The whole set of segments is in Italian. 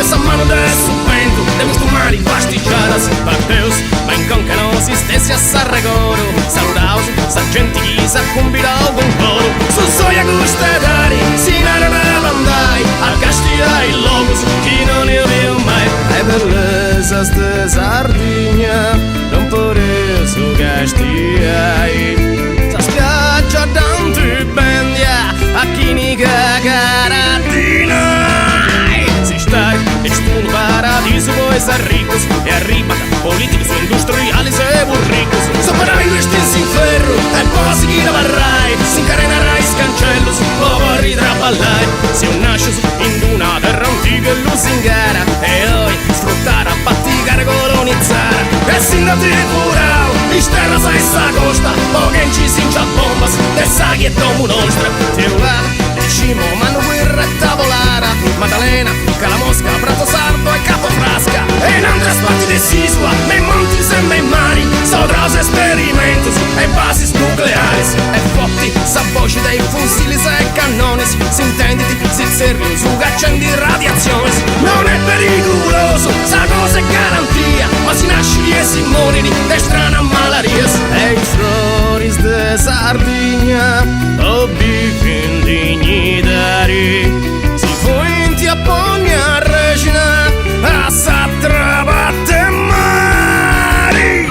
passa a mano de supento, temos tomar e pastichadas. Mateus, bem com que não existência s'arregoro. Saludaus, sa gente que sa combina algum coro. Su soia gustadari, sinara nell'andai, a castigare i logos que non ne viu mai. Ai belezas de Sardinha, non por isso gastiai. Sa spiaggia d'Antipendia, aqui niga caratina. Esto un paradiso, bois ricos e arribata, políticos, industriales e burricos. Soparai vestirsi in ferro e poi seguire a barrai, si incarenarai scancellos, poi ridraballai. Se un nasces in una terra antica e lusingara, e oi sfruttare a battigare colonizzare. E sindati curau, isterra sa essa costa, poche ci si incia bombas, de saghi e tomu nostra. Teulana, decimo, mano guerra e tavolara, Maddalena, Calamosca, Prato Sardo e Capofrasca. E in altre parti dell'isola, nei monti e nei mari, saudras experimentos e bases nucleares. E fotti, sa voce dei fusilis e cannones, si intenditi, si serios, accendi radiazioni. Non è pericoloso, sa cosa è garantia, ma si nasce e si moriri de strana malarias. E i floris de Sardegna, o bifin dignitari, a Pogna Regina, a Satrabatte Mari.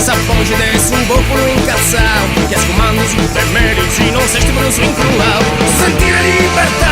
Sa voce desse un popolo incazzato, che a comandos per medici non si stimano su incruao. Sentire libertà